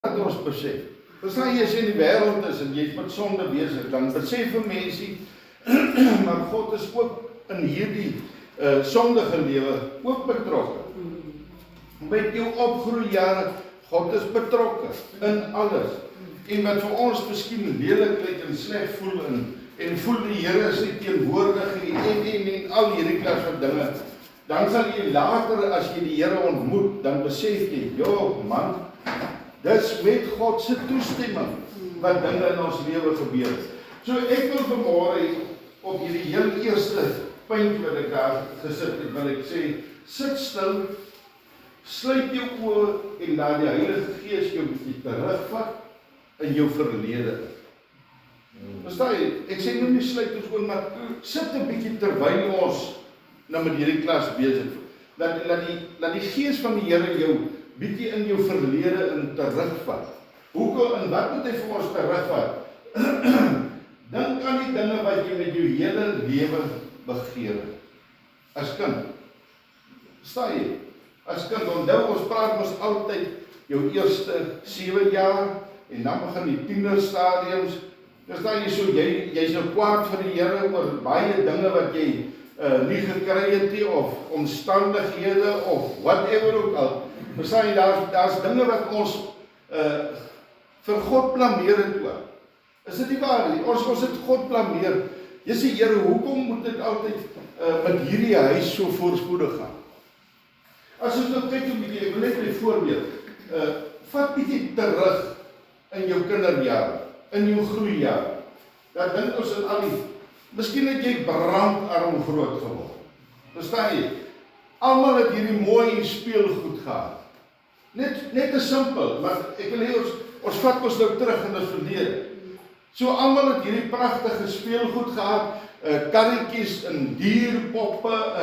dat ons besef. Verstaan jy, as jy in die wêreld is en jy is met sonde besig, dan besef 'n mensie, maar God is ook in hierdie sondige lewe ook betrokke. Met jou opgroeijare, God is betrokke in alles. En wat vir ons miskien lelik lyk en sleg voel en voel die Here is nie teenwoordig en al hierdie klas van dinge, dan sal jy later as jy die Here ontmoet, dan besef jy, joh man, dis met God se toestemming wat dinge in ons lewe gebeur. So ek wil vanmôre op hierdie heel eerste punt wat ek daar gesit het, wil ek sê, sit stil, sluit jou oë en laat die Heilige Gees jou bietjie terugvat in jou verlede. Verstaan jy? Ek sê nou nie sluit ons oor, maar sit 'n bietjie terwyl ons nou met hierdie klas besig is. Laat die Gees van die Here jou bietjie in jou verlede in terugvat. Hoekom en wat moet hy vir ons terugvat? Dink aan die dinge wat jy met jou hele lewe begeer het. As kind. Verstaan jy? As kind, onthou ons praat mos altyd jou eerste 7 jaar en dan begin die tienerstadiums. Verstaan jy, so jy's nou kwaad vir die Here oor baie dinge wat jy nie gekry het nie, of omstandighede of whatever ook al. Verstaan jy, daar's dinge wat ons vir God blameer het ook. Is dit nie waar nie? Ons het God blameer. Jy sê, Here, hoekom moet ek altyd met hierdie huis so voorspoedig gaan? As ons nou kyk 'n bietjie, ek wil net 'n voorbeeld. Vat bietjie terug in jou kinderjare, in jou groeijare. Dan dink ons aan al die, miskien het jy brandarm groot geword. Verstaan jy? Almal het hierdie mooi speelgoed gehad. Net 'n simpel, maar ek wil hê ons vat ons nou terug in die verlede. So almal het hierdie pragtige speelgoed gehad, karretjies en dierpoppe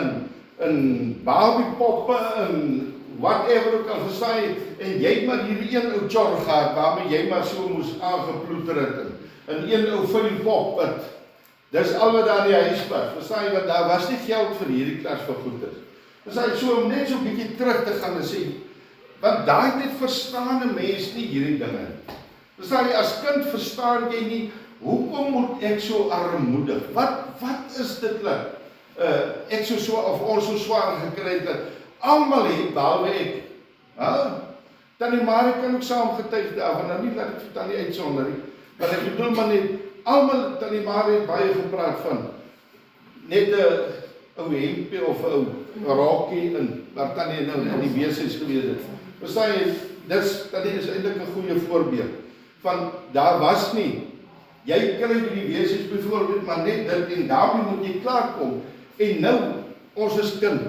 en babiepoppe en whatever ook al, verstaan jy, en jy het maar hierdie een ou chor gehad waarmee jy maar so moes aangeploeter het en een ou vuil pop het. Dis al wat daar in die huis was, verstaan jy, want daar was nie geld vir hierdie klas van goeders. Verstaan jy, so om net so 'n bietjie terug te gaan en sê, want daai net verstaan 'n mens nie hierdie dinge. Verstaan jy, as kind verstaan jy nie, hoekom moet ek so armoedig? Wat is dit dat ek so of ons so swaar gekry het? Almal het, behalwe ek. Tannie Marie kan ook saam getuig daarvan, nou nie laat ek vir Tannie uitsonder nie, maar ek bedoel maar net, almal, Tannie Marie het baie gepraat van, net 'n ou hempie of 'n ou rokkie in, waar Tannie nou in die beesies gewees het. Verstaan jy, Tannie is eintlik 'n goeie voorbeeld, van daar was nie, jy kry die beesies byvoorbeeld, maar net dit, en daarmee moet jy klaarkom, en nou, ons is kind,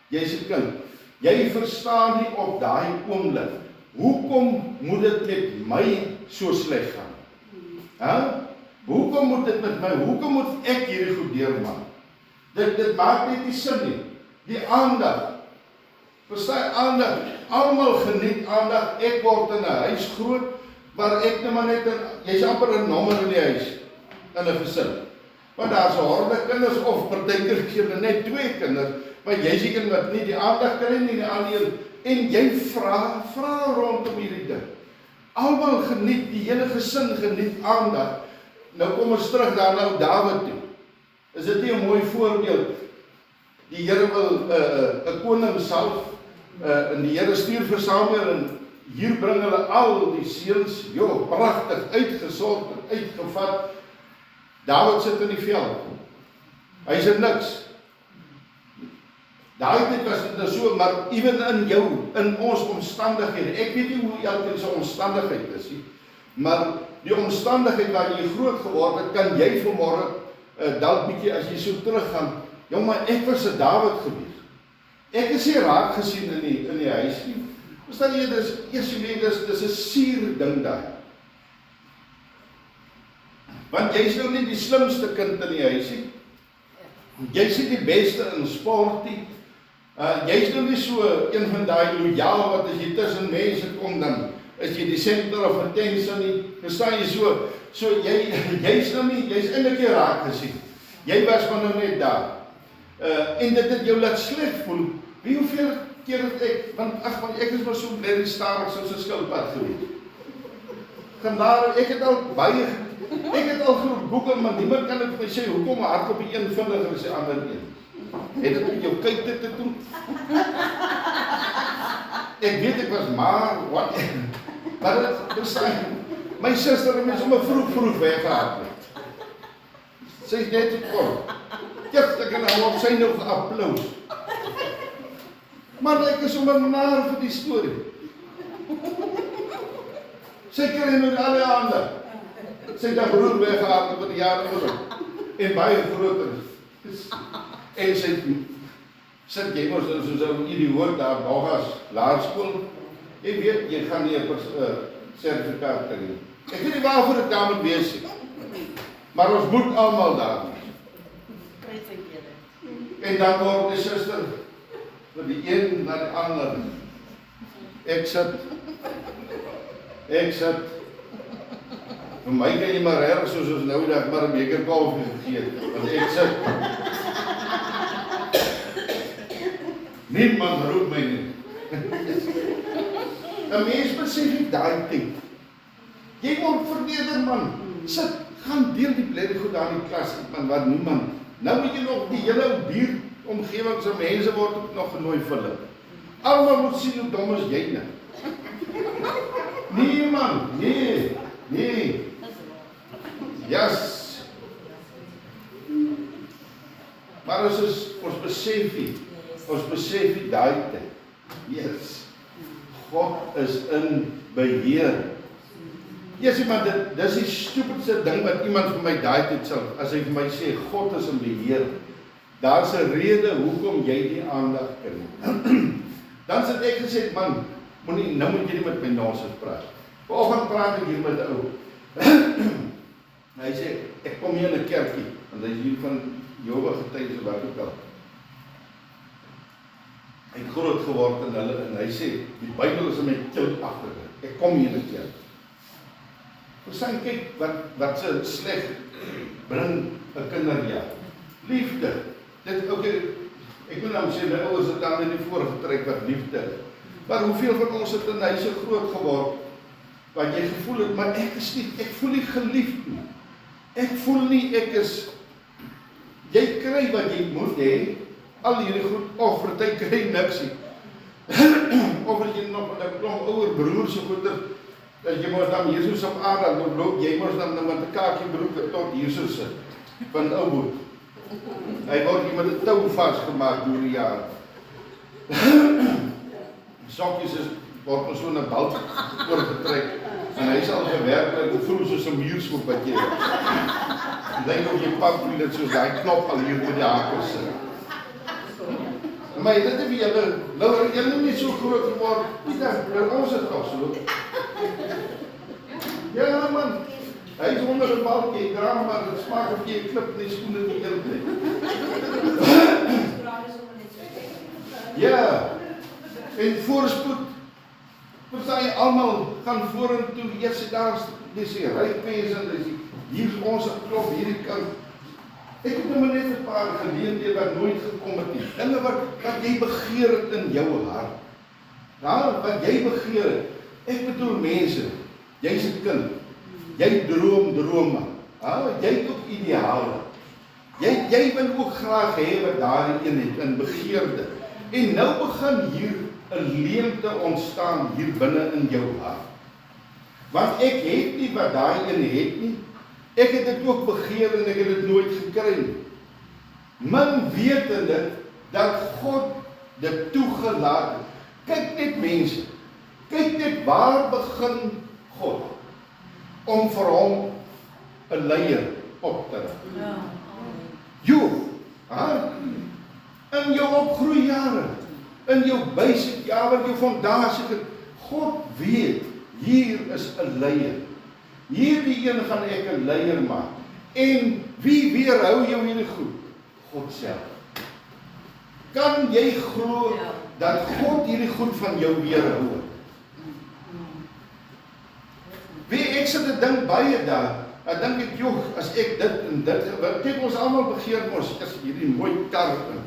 jy's 'n kind, jy verstaan nie op daai oomblik, hoekom moet dit met my so sleg gaan? Hoekom moet dit met my, hoekom moet ek hierdie goed deurmaak? Dit maak net nie sin nie. Die aandag, verstaan, aandag, almal geniet aandag, ek word in 'n huis groot, waar ek nou maar net, jy's amper 'n nommer in die huis, in 'n gesin. Want daar's 'n horde kinders, of partykeer gee net 2 kinders, maar jy's die kind wat nie die aandag kry nie, die ander een, en jy vra rondom hierdie ding. Almal geniet, die hele gesin geniet aandag. Nou kom ons terug daar nou Dawid toe. Is dit nie 'n mooi voorbeeld? Die Here wil 'n koning salf, en die Here stuur vir Samuel, en hier bring hulle al die seuns, joh, pragtig, uitgesort en uitgevat. Dawid sit in die veld. Hy's er niks. Daai tyd was dit nou so, maar ewen in ons omstandighede, ek weet nie hoe elkeen se omstandigheid is nie, maar die omstandigheid waar jy groot geword het, kan jy vanmôre dalk bietjie, as jy so teruggaan, jong, maar ek was 'n Dawid gewees. Ek is nie raak gesien in die huis nie. Verstaan jy, dis 'n suur ding daai. Want jy's nou nie die slimste kind in die huis nie. Jy's nie die beste in sport nie. Jy's nou nie so een van daai lojaal wat as jy tussen mense kom, dan is jy die center of attention nie. Verstaan jy, so jy's nou nie, jy's eintlik nie raak gesien. Jy was maar nou net daar. En dit het jou laat sleg voel. Hoeveel keer het ek, want ek is maar so blerrie starig soos 'n skilpad gewees. gaan daar, ek het al gegoogel, maar niemand kan dit vir my sê, hoekom hardloop die een vinniger as die ander een? Het dit met jou kyk te doen? Ek weet ek was maar, wat? Maar dit bestaan, my suster het my sommer vroeg weggehardloop. Sy is net te kort. Ek kan hou op sy nou geapplaus. Maar ek is sommer naar vir die storie. Sy kry nou alle hande. Sy het haar broer weggehardloop met die jare oor. En baie groter. En sy sit jy mos soos 'n idioot daar Bogas laerskool. Jy weet, jy gaan nie 'n sertifikaat kry nie. Ek weet nie waarvoor dit daar moet wees nie. Maar ons moet almal daar wees. En dan word die suster vir die een na die ander. Ek sit. Vir my kan jy maar reg soos ons nou dag maar 'n beker koffie gegee, want ek sit. Niemand roep my nie. 'n Mens besef nie daai ding. Jy word verneder man. Sit, gaan deel die blerrie goed daar in die klas, man, wat niemand. Nou moet jy nog die hele buurtomgewing se mense word ook nog genooi vir hulle. Almal moet sien hoe dom is jy nou. Nee man, nee. Yes. Maar ons besef die daai tyd. Yes. God is in beheer. Yes, maar dis die stupidste ding wat iemand vir my daai tyd sal, as hy vir my sê, God is in beheer. Daar's 'n rede hoekom jy die aandag kry. Dan sit ek gesê, man, nou moet jy nie met my nonsens praat. Vanoggend praat ek hier met 'n ou. Hy sê, ek kom hier in 'n kerkie, want hy is hier van Jehovah Getuies wat ook al. Hy het groot geword in hulle, en hy sê, die Bybel is in my keel agter. Ek kom hier in 'n kerk. Verstaan, kyk, wat se sleg bring 'n kinderjaar. Liefde. Dit ook, ek wil nou sê, my ouers het dan in die voorgetrek wat liefde is. Maar hoeveel van ons het in huise groot geword, wat jy gevoel het, maar ek voel nie geliefd nie. Ek voel nie, jy kry wat jy moet hê, al hierdie goed, of party kry niks nie. Of as jy nog met 'n klomp ouer broers so goed is, dat jy mos dan Jesus op aarde loop, jy mos dan met 'n kakie broek tot Jesus sit, van ou boet. Hy word hier met 'n tou vasgemaak deur die jare. Sokkies word ons so 'n balk oorgetrek, en hy is al gewerk, en voel soos 'n muurshoop wat jy het. Ek dink of jy pak dit soos daai knop al hier met die hakers sit. Maar dit het wie julle nie so groot geword, Pieter, ons het toch so. Ja man, hy is onder 'n balk, jy draag maar, het smaak of jy klip in die skoene die hele tyd. Ja, en voorspoed, verstaan jy, almal gaan vorentoe, eers daar is die ryk mense, hier is ons klop, hierdie kant. Ek het nou net 'n paar geleenthede wat nooit gekom het nie. Dinge wat jy begeer het in jou hart. Ja, wat jy begeer het. Ek bedoel mense, jy's 'n kind. Jy drome. Ja, jy het ook ideale. Jy wil ook graag hê wat daardie een het in begeerde. En nou begin hier 'n leemte ontstaan hier binne in jou hart. Want ek het nie wat daai een het nie. Ek het dit ook begeer en ek het dit nooit gekry nie. Min wetende dat God dit toegelaat het. Kyk net mense, kyk net waar begin God om vir hom 'n leier op te rig. Job, in jou opgroeijare, in jou basic jare, jou fondasie, God weet, hier is 'n leier. Hierdie een gaan ek 'n leier maak. En wie weerhou jou hierdie goed? God self. Kan jy glo dat God hierdie goed van jou weerhou? Wie ek sit te dink baie daar, dan dink ek, joh, as ek dit en dit gewin, kyk ons almal begeer mos, is hierdie mooi kar en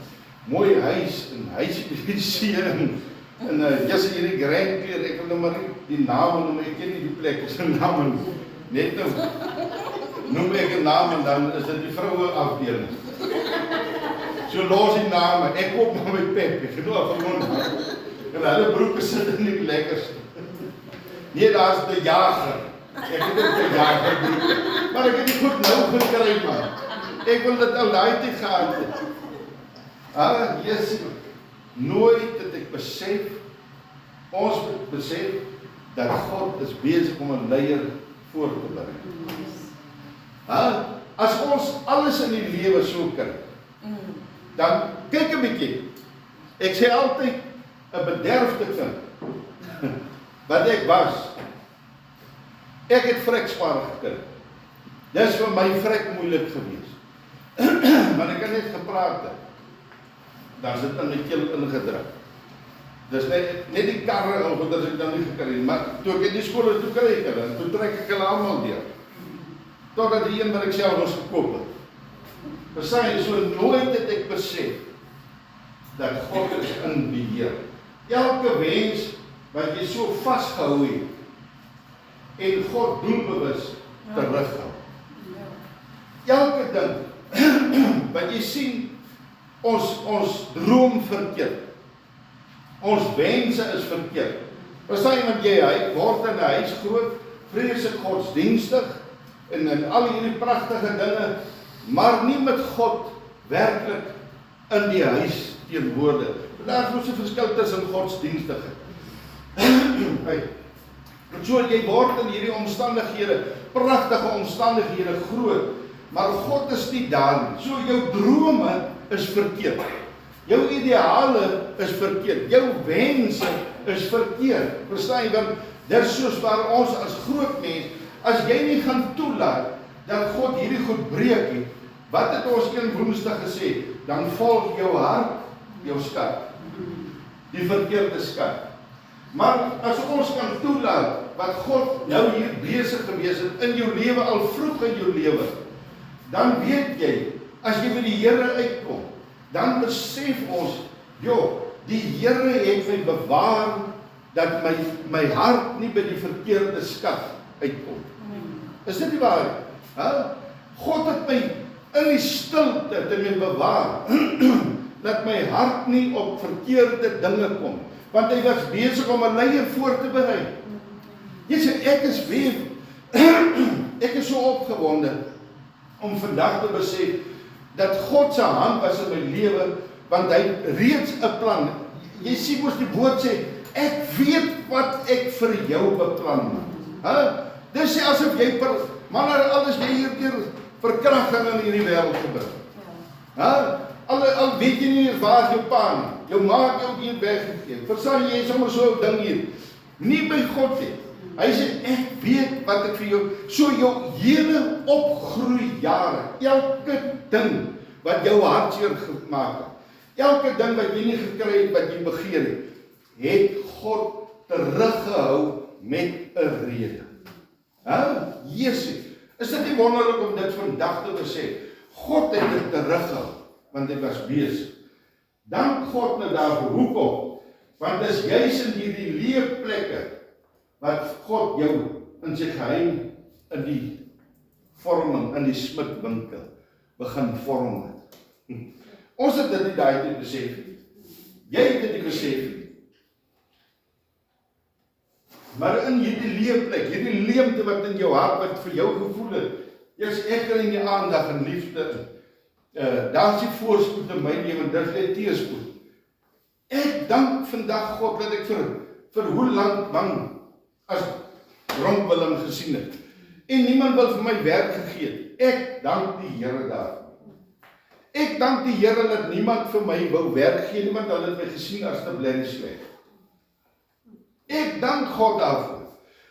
mooi huis en huis by die see en hierdie grandkind, ek wil nou maar nie die name noem, ek ken nie die plek, is 'n naam net nou. Noem ek 'n naam en dan is dit die vroue afdeling. So los die name, ek koop maar my pep, ek het al gewoon. En hulle broeke sit in die lekkerste. Nee, daar is die jager. Ek het ook die jager broeke. Maar ek het die goed nou gekry, man. Ek wil dit ou daai tyd gehad het. Jesus, nooit het ek besef, ons moet besef, dat God is besig om 'n leier voor te berei. As ons alles in die lewe so kry, dan kyk 'n bietjie. Ek sê altyd 'n bederfde kind wat ek was. Ek het vrekspaar gekry. Dis vir my vrek moeilik gewees. Maar ek het net gepraat het. Dan sit in my keel ingedruk. Dis net die karre al wat ek dan nie gekry het, maar toe ek in die skole toe kry ek hulle, toe trek ek hulle almal deur. Totdat die een wat ek self was gekoop het. Verstaan jy, so nooit het ek besef dat God is in beheer. Elke wens wat jy so vasgehou het en God doelbewus terughou. Elke ding wat jy sien, ons droom verkeerd. Ons wense is verkeerd. Verstaan jy, want jy word in 'n huis groot, vreeslik godsdienstig en al hierdie pragtige dinge, maar nie met God werklik in die huis teenwoordig. Daar is 'n verskil tussen godsdienstigheid. So jy word in hierdie omstandighede, pragtige omstandighede groot, maar God is nie daar nie. So jou drome is verkeerd. Jou ideale is verkeerd. Jou wense is verkeerd. Verstaan jy, want dis soos waar ons as groot mens, as jy nie gaan toelaat dat God hierdie goed breek nie, wat het ons een Woensdag gesê? Dan volg jou hart jou skat. Die verkeerde skat. Maar as ons kan toelaat wat God nou hier besig gewees het in jou lewe, al vroeg in jou lewe, dan weet jy, as jy by die Here uitkom, dan besef ons, die Here het my bewaar, dat my hart nie by die verkeerde skat uitkom. Is dit nie waar? God het my in die stilte te my bewaar, dat my hart nie op verkeerde dinge kom, want hy was besig om 'n leier voor te berei. Jy sê, ek is so opgewonde om vandag te besef, dat God se hand was in my lewe, want hy reeds 'n plan. Jy sien mos die woord sê, ek weet wat ek vir jou beplan. Dis sê asof jy maar alles jy hierdeur verkrachting in hierdie wêreld gebring. Al weet jy nie waar jou pa nie, jou ma het jou hier weggegee. Verstaan jy, sommer so 'n ding hier. Nie by God nie. Hy sê, ek weet wat ek vir jou, so jou hele opgroei jare, elke ding wat jou hartseer gemaak het, elke ding wat jy nie gekry het, wat jy begeer het God teruggehou met 'n rede. Jezus, is dit nie wonderlik om dit vandag te besef? God het dit teruggehou, want hy was besig. Dank God nou daarvoor, hoekom? Want dis juis in hierdie leefplekke wat God jou in sy geheim in die vorming, in die smidwinkel begin vorm het. Ons het dit nie daai tyd besef. Jy het dit nie besef. Maar in hierdie leefplek, hierdie leemte wat in jou hart, wat vir jou gevoel het, eers ek in die aandag en liefde, daar is die voorspoed in my lewe, dit lê teëspoed. Ek dank vandag God dat ek vir hoe lang as Ronk Willem gesien het. En niemand wil vir my werk gegee het. Ek dank die Here daarvoor. Ek dank die Here dat niemand vir my wou werk gee, niemand het my gesien as te bly sleg. Ek dank God daarvoor.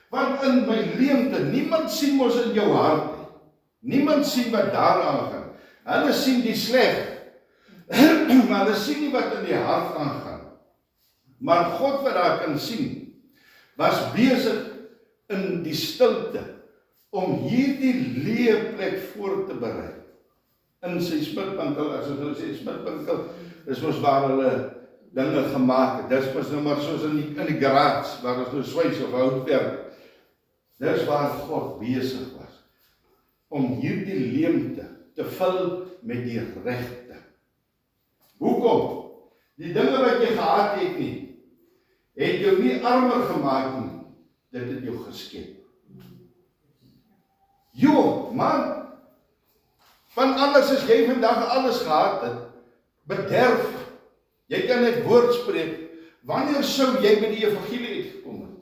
Want in my leemte, niemand sien mos in jou hart nie. Niemand sien wat daar aangaan. Hulle sien die sleg, maar hulle sien nie wat in die hart aangaan. Maar God wat daar kan sien, was besig in die stilte om hierdie leefplek voor te berei. In sy smidwinkel, as hulle sê smidwinkel, is mos waar hulle dinge gemaak het. Dis mos nou maar soos in die garage, waar ons nou swys of houtwerk. Dis waar God besig was, om hierdie leemte te vul met die regte. Hoekom? Die dinge wat jy gehad het nie, het jou nie armer gemaak nie, dit het jou geskep. Jo, man, van alles as jy vandag alles gehad het, bederf, jy kan net woord spreek, wanneer sou jy by die evangelie uitgekom het?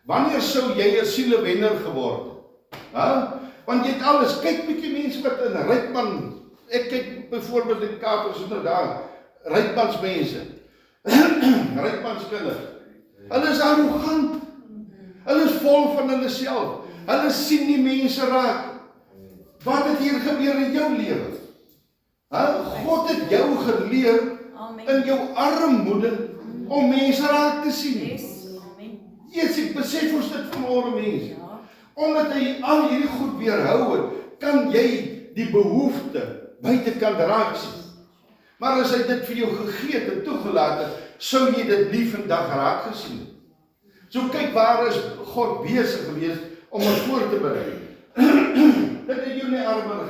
Wanneer sou jy 'n sielewenner geword het? Ha? Want jy het alles, kyk bietjie mense wat in Rypman, ek kyk byvoorbeeld in Kaap, ons is nou daar, Rypmansmense, Rypmanskinders, hulle is arrogant, hulle is vol van hulle self, hulle sien nie mense raak. Wat het hier gebeur in jou lewe? God het jou geleer in jou armoede om mense raak te sien. Eers ek besef ons dit vanmôre mense. Omdat hy al hierdie goed weerhou het, kan jy die behoefte buitekant raak sien. Maar as hy dit vir jou gegee het en toegelaat het, sou jy dit nie vandag raak gesien het. So kyk waar is God besig gewees om ons voor te berei. Dit het jou nie armer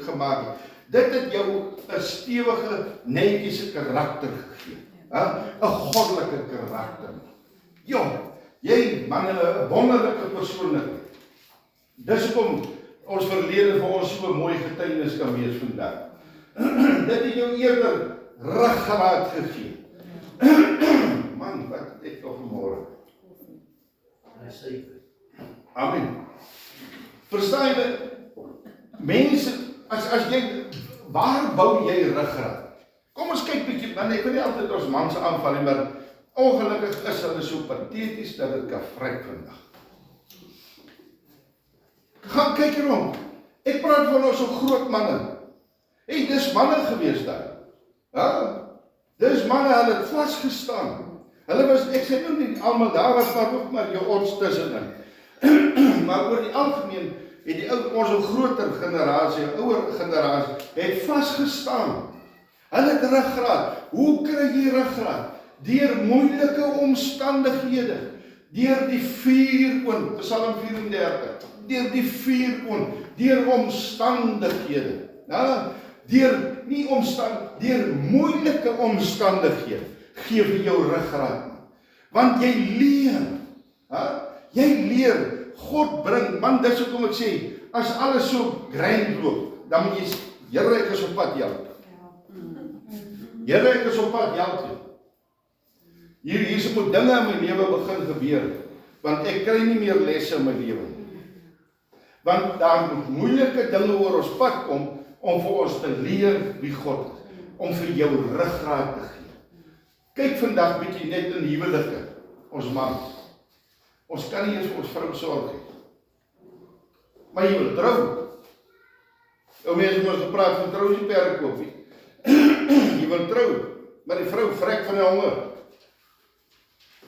gemaak het. Dit het jou 'n stewige, netjiese karakter gegee. 'n goddelike karakter. Jy man, 'n wonderlike persoonlikheid. Dis hoekom ons verlede vir ons so 'n mooi getuienis kan wees vandag. Dit het jou eerder ruggraat gegee. Man, wat het ek nog vanmôre? Amen. Verstaan jy, mense, as jy, waar bou jy ruggraat? Kom ons kyk bietjie, want ek wil nie altyd ons mans aanval nie, maar ongelukkig is hulle so pateties dat dit kan vrek vandag. Gaan kyk hierom. Ek praat van ons so groot manne. Hey, dis manne gewees daar. Dis manne, hulle het vasgestaan. Hulle was, ek sê nou nie almal daar was, maar ook maar jou ons tussenin. Maar oor die algemeen het die ons groter generasie, ouer generasie, het vasgestaan. Hulle het ruggraat. Hoe kry jy ruggraat? Deur moeilike omstandighede. Deur die vuuroond, Psalm 34. Deur die vuuroond, deur omstandighede. Deur moeilike omstandighede gee vir jou ruggraat. Want jy leer. Jy leer. God bring, man, dis hoekom ek sê, as alles so grind loop, dan moet jy, Here, ek is op pad help. Here, ek is op pad help. Hier moet dinge in my lewe begin gebeur, want ek kry nie meer lesse in my lewe. Want daar moet moeilike dinge oor ons pad kom, om vir ons te leer wie God is, om vir jou ruggraat te gee. Kyk vandag bietjie net in huwelike, ons man. Ons kan nie eens vir ons vrou sorg hê. Maar jy wil trou. Ou mense het ons gepraat van trou nie perde koop nie. Jy wil trou, maar die vrou vrek van die honger.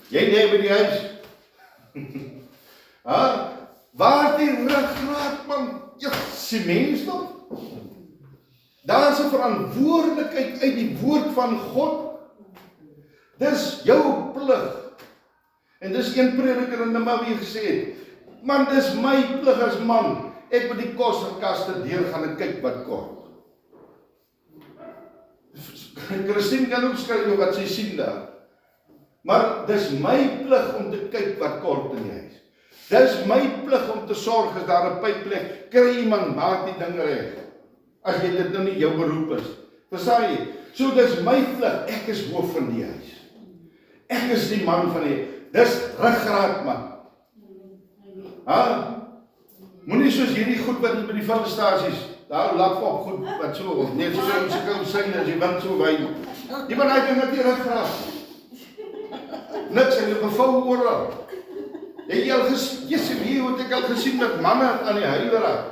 Jy net by die huis. Waar die ruggraat, man? Ja, sien mens nog? Daar is 'n verantwoordelikheid uit die woord van God. Dis jou plig. En dis een prediker in Namibië gesê het, man, dis my plig as man, ek moet die kosterkaste deur gaan en kyk wat kort. Christine kan ook skryf wat sy sien daar. Maar dis my plig om te kyk wat kort in die huis. Dis my plig om te sorg as daar 'n pyp lek, kry iemand, maak die ding reg. As jy dit nou nie jou beroep is. Verstaan jy? So dis my plig, ek is hoof van die huis. Ek is die man van die, dis ruggraat, man. Moenie soos hierdie goed wat by die vullstasies, daar lap op goed wat so, net so sulke syne as jy wind so wy. Die man hy ding dat jy ruggraat. Niks, en jy bevou oral. Het jy al gesien, hier het ek al gesien dat manne aan die huil raak.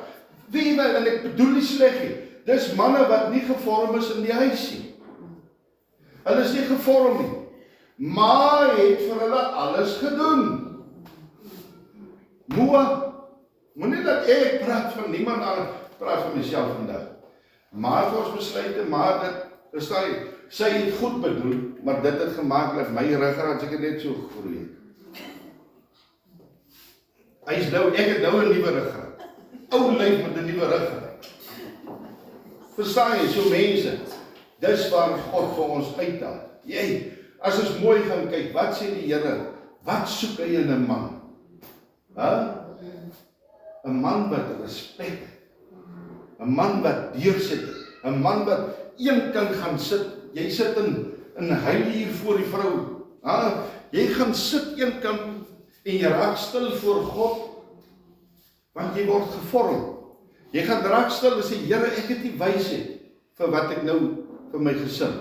Weet jy wat, en ek bedoel nie sleg nie, dis manne wat nie gevorm is in die huis nie. Hulle is nie gevorm nie, maar het vir hulle alles gedoen. Moenie dat ek praat van niemand anders, praat van myself vandag. Maar vir ons besluite, maar dit, verstaan jy, sy het goed bedoel, maar dit het gemaak dat my ruggraat seker net so groei. Ek het nou 'n nuwe ruggraat. Ou lyf met 'n nuwe ruggraat. Verstaan jy, so mense, dis waar God vir ons uithaal. As ons mooi gaan kyk, wat sê die Here? Wat soek hy in 'n man? 'n man wat respek het. 'n man wat deursit. 'n man wat een kan gaan sit. Jy sit in huil hier voor die vrou. Jy gaan sit een kant en jy raak stil voor God, want jy word gevorm. Jy gaan raak stil en sê, Here, ek het nie wysheid vir wat ek nou vir my gesin.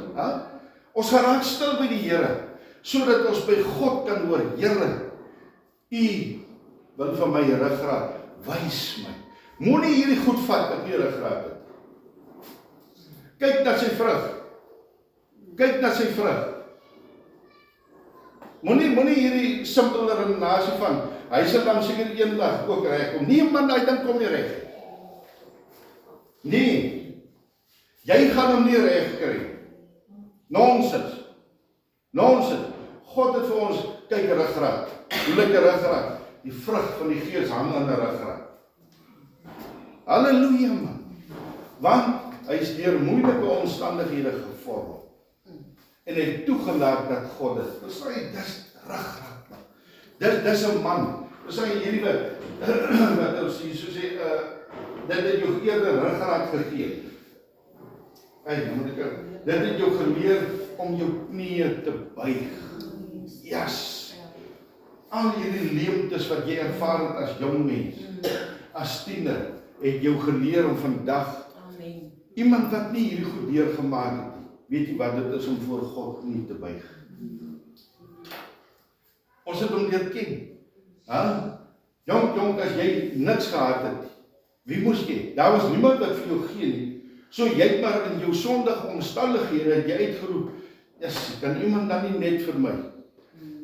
Ons gaan raak stil by die Here, sodat ons by God kan hoor, Here, U wil vir my ruggraat wys my. Moenie hierdie goed vat wat nie ruggraat het. Kyk na sy vrug. Kyk na sy vrug. Moenie hierdie simpele redenasie van, hy sal dan seker eendag ook reg kom. Nee man, hy dink kom nie reg. Nee, jy gaan hom nie reg kry. Nonsens. God het vir ons, kyk ruggraat. Hoe lyk 'n ruggraat? Die vrug van die Gees hang aan 'n ruggraat. Halleluja man. Want hy is deur moeilike omstandighede gevorm. En hy het toegelaat dat God dit. Verstaan jy, dis ruggraat man. Dis 'n man. Verstaan jy, hierdie wat ons hier so sê, dit het jou eerder ruggraat gegee. Dit het jou geleer om jou knieë te buig. Yes. Al hierdie leemtes wat jy ervaar het as jong mens, as tiener, het jou geleer om vandag, iemand wat nie hierdie goed deurgemaak het, weet jy wat dit is om voor God nie te buig. Ons het hom leer ken. Jong, as jy niks gehad het, wie moes jy? Daar was niemand wat vir jou gee nie. So jy het maar in jou sondige omstandighede het jy uitgeroep, kan iemand dan nie net vir my?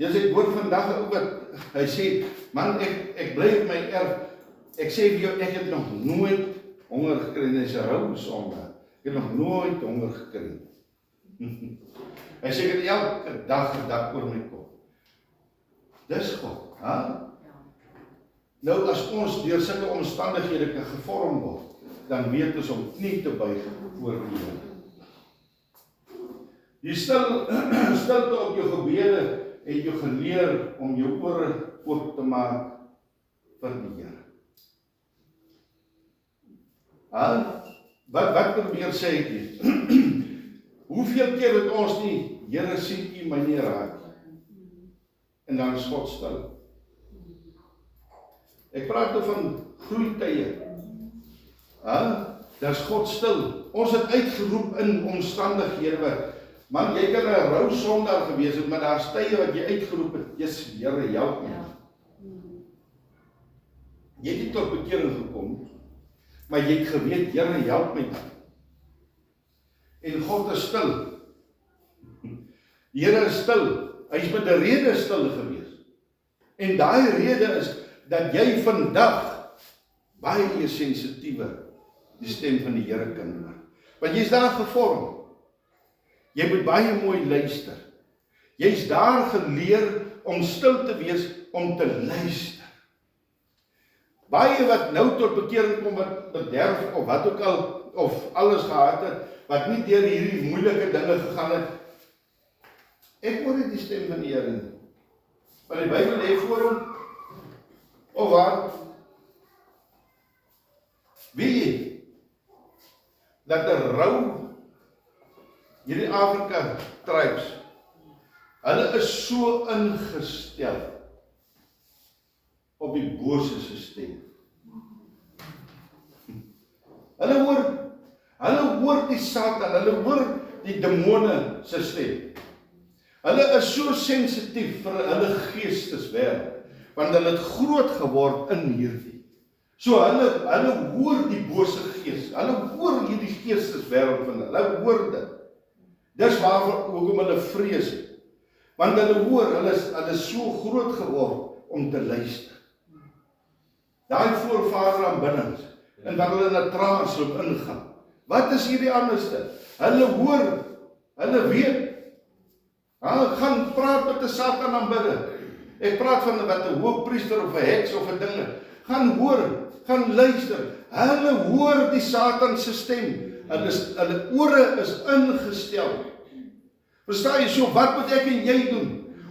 Ek hoor vandag ook wat, hy sê, man, ek bly op my erf, ek sê vir jou, ek het nog nooit honger gekry, en hy sê, rou sondag, ek het nog nooit honger gekry. Hy sê, ek het elke dag gedak oor my kop. Dis God, Nou as ons deur sulke omstandighede kan gevorm word, dan weet ons om nie te buig voor die Here. Die stilte op jou gebede het jou geleer om jou ore oop te maak vir die Here. Wat probeer sê ek hier? Hoeveel keer het ons nie, Here sien U my nie raak, en dan is God stil. Ek praat nou van groeitye. Daar is God stil. Ons het uitgeroep in omstandighede wat, man, jy kan 'n rou sondaar gewees het, maar daar is tye wat jy uitgeroep het, Jesus, Here, help my. Jy het nie tot bekering gekom, maar jy het geweet, Here, help my. En God is stil. Die Here is stil. Hy is met 'n rede stil gewees. En daai rede is dat jy vandag baie sensitiewer die stem van die Here kan hoor. Want jy's daar gevorm. Jy moet baie mooi luister. Jy's daar geleer om stil te wees, om te luister. Baie wat nou tot bekering kom, wat bederf of wat ook al, of alles gehad het, wat nie deur hierdie moeilike dinge gegaan het, ek hoor nie die stem van die Here nie. Want die Bybel lê voor hom, of waar? Weet jy, dat die rou, hierdie Afrika tribes, hulle is so ingestel op die bose se stem. Hulle hoor die Satan, hulle hoor die demone se stem. Hulle is so sensitief vir hulle geesteswêreld, want hulle het groot geword in hierdie. So hulle hoor die bose gees, hulle hoor hierdie geesteswêreld van hulle hoor dit. Dis hoekom hulle vrees het. Want hulle hoor, hulle is so groot geword om te luister. Daai voorvader aanbiddings, en dat hulle in 'n trance loop ingaan. Wat is hierdie anderste? Hulle Hulle weet. Hulle gaan praat met 'n Satan aanbidder. Ek praat van wat 'n hoofpriester of 'n heks of 'n ding. Gaan hoor, gaan luister. Hulle hoor die Satan se stem. Hulle ore is ingestel. Verstaan jy? So wat moet ek en jy doen?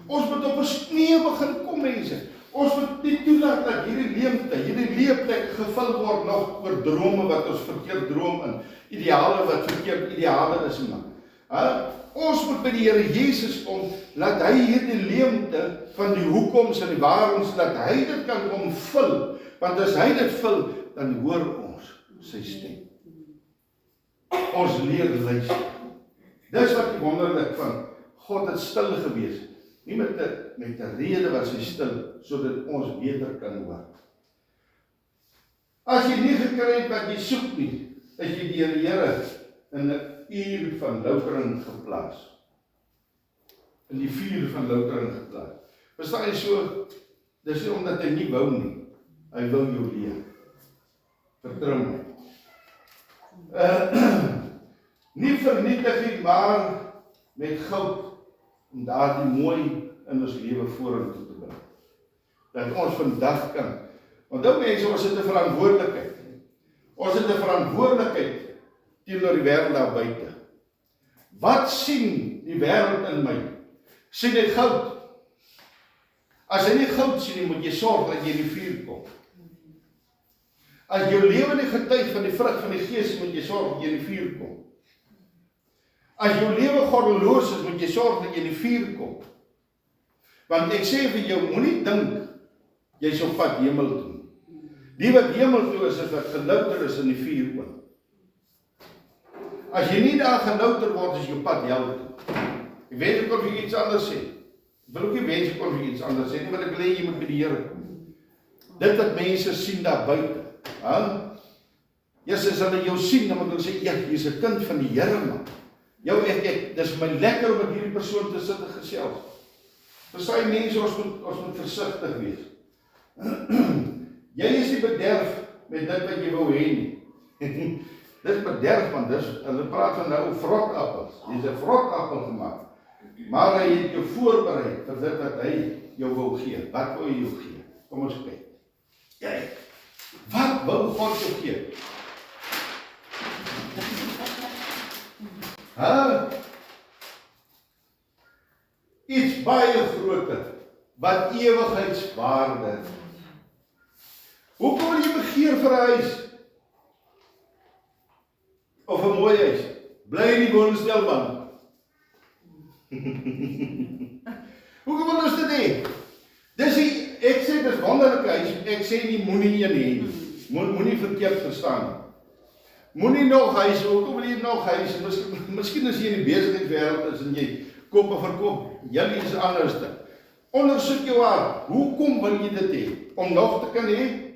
Ons moet op ons knieë begin kom, mense. Ons moet nie toelaat dat hierdie leefplek gevul word nog oor drome wat ons verkeerd droom in. Ideale wat verkeerd ideale is, man. Ons moet by die Here Jesus kom, laat hy hierdie leemte van die hoekoms en die waaroms, laat hy dit kan kom vul. Want as hy dit vul, dan hoor ons sy stem. Ons leer luister. Dis wat die wonderlik van God het stil gewees. Nie met 'n rede was hy stil, sodat ons beter kan hoor. As jy nie gekry het wat jy soek nie, is jy deur die Here in 'n uur van loutering geplaas. In die vuur van loutering geplaas. Verstaan jy so, dis nie omdat hy nie wou nie, hy wil jou leer. Vertrou my. Nie vernietig nie, maar met goud, om daardie mooi in ons lewe vorentoe te bring. Dat ons vandag kan, onthou mense, ons het 'n verantwoordelikheid. Ons het 'n verantwoordelikheid teenoor die wêreld daar buite. Wat sien die wêreld in my? Sien hy goud? As hy nie goud sien nie, moet jy sorg dat jy in die vuur kom. As jou lewe nie getuig van die vrug van die Gees, moet jy sorg dat jy in die vuur kom. As jou lewe goddeloos is, moet jy sorg dat jy in die vuur kom. Want ek sê vir jou, moenie dink jy is op pad hemel toe. Die wat hemel toe is wat gelouter is in die vuur ook. As jy nie daar gelouter word, is jou pad hel toe. Ek weet ek kon vir iets anders sê. Ek wil ook nie wens ek kon vir iets anders sê nie, maar ek wil hê jy moet by die Here kom. Dit wat mense sien daar buite. Jesus, as hulle jou sien, dan moet hulle sê, ja, jy is 'n kind van die Here, man. Dis my lekker om met hierdie persoon te sit en gesels. Verstaan jy mense, ons moet versigtig wees. Jy is nie bederf met dit wat jy wou hê nie. Dis bederf, man, hulle praat van nou vrotappels. Jy is 'n vrotappel gemaak. Maar hy het jou voorberei vir dit wat hy jou wil gee. Wat wil hy jou gee? Kom ons kyk. Kyk. Wat wil God jou gee? Iets baie groter, wat ewigheidswaarde. Hoekom wil jy begeer vir 'n huis? Of 'n mooi huis? Bly in die woonstelbank. Hoekom wil ons dit hê? Ek sê dis wonderlike huis, ek sê nie moenie een hê nie. Moenie verkeerd verstaan nie. Moenie nog huis, hoekom wil jy nog huis? Miskien as jy in die besigheidswêreld is en jy koop en verkoop, julle is anderste. Ondersoek jou hart, hoekom wil jy dit hê? Om nog te kan hê?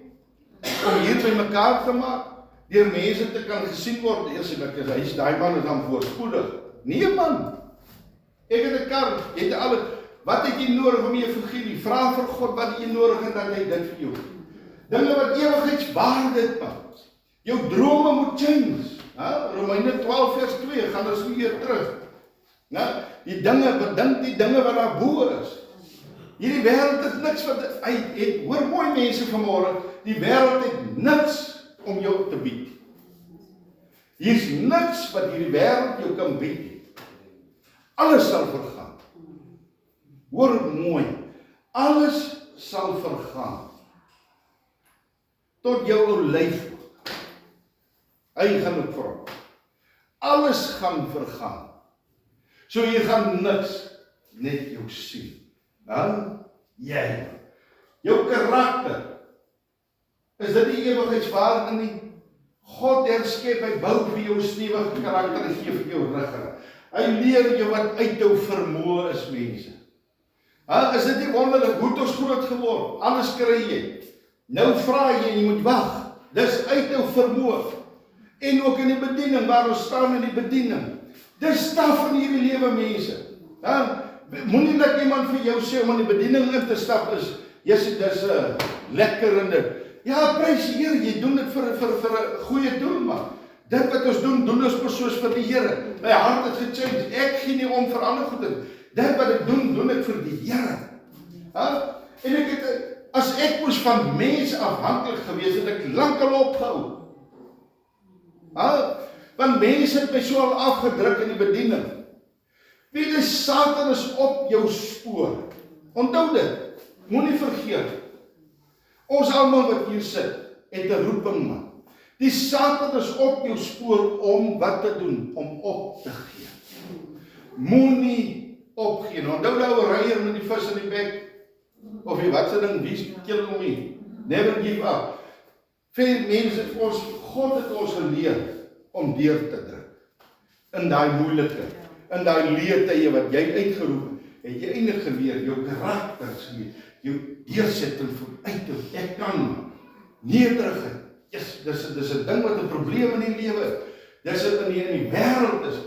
Om hier by mekaar te maak? Deur mense te kan gesien word, eers en ek is, hy is daai man is dan voorspoedig. Nee man, ek het 'n kar, jy het alles, wat het jy nodig om die evangelie? Vra vir God wat jy nodig het, dat hy dit vir jou. Dinge wat ewigheidswaarde het, man. Jou drome moet change. Romeine 12 vers 2, gaan ons weer terug. Die dinge, bedink die dinge wat daar bo is. Hierdie wêreld het niks wat hoor mooi mense vanmôre, die wêreld het niks om jou te bied. Hier is niks wat hierdie wêreld jou kan bied. Alles sal vergaan. Hoor mooi, alles sal vergaan. Tot jou olyf. Hy gaan ook vrot. Alles gaan vergaan. So jy gaan niks, net jou sien. Jy. Jou karakter. Is dit die ewigheidswaarde nie? God herskep, hy bou vir jou stewige karakter en gee vir jou ruggraat. Hy leer jou wat uit jou vermoë is, mense. Is dit nie wonderlik, hoe het ons groot geword? Alles kry jy. Nou vra jy en jy moet wag. Dis uit jou vermoë. En ook in die bediening, waar ons staan in die bediening. Dis staf in hierdie lewe, mense. Moenie dat iemand vir jou sê om in die bediening in te stap is, dis lekker en dit. Ja, prys die Here, jy doen dit vir 'n goeie doel, man. Dit wat ons doen ons soos vir die Here. My hart het gechange. Ek gee nie om vir ander goede. Dit wat ek doen ek vir die Here. En ek het, as ek moes van mense afhanklik gewees het, ek lankal opgehou. Want mense het my so al afgedruk in die bediening. Wie is Satan is op jou spoor. Onthou dit, moenie vergeet. Ons almal wat hier sit, het 'n roeping, man. Die Satan is op jou spoor om wat te doen, om op te gee. Moenie opgee. Onthou die ou reier met die vis in die bek, of die wat se ding, wie kill hom nie. Never give up. Veel mense, God het ons geleer om deur te druk. In daai moeilike, in daai leertye wat jy uitgeroep het jy eintlik geleer, jou karakters, jou deursetting vooruit toe. Ek kan nederigheid. Yes, dis 'n ding wat 'n probleem in die lewe. Dis in die wêreld is.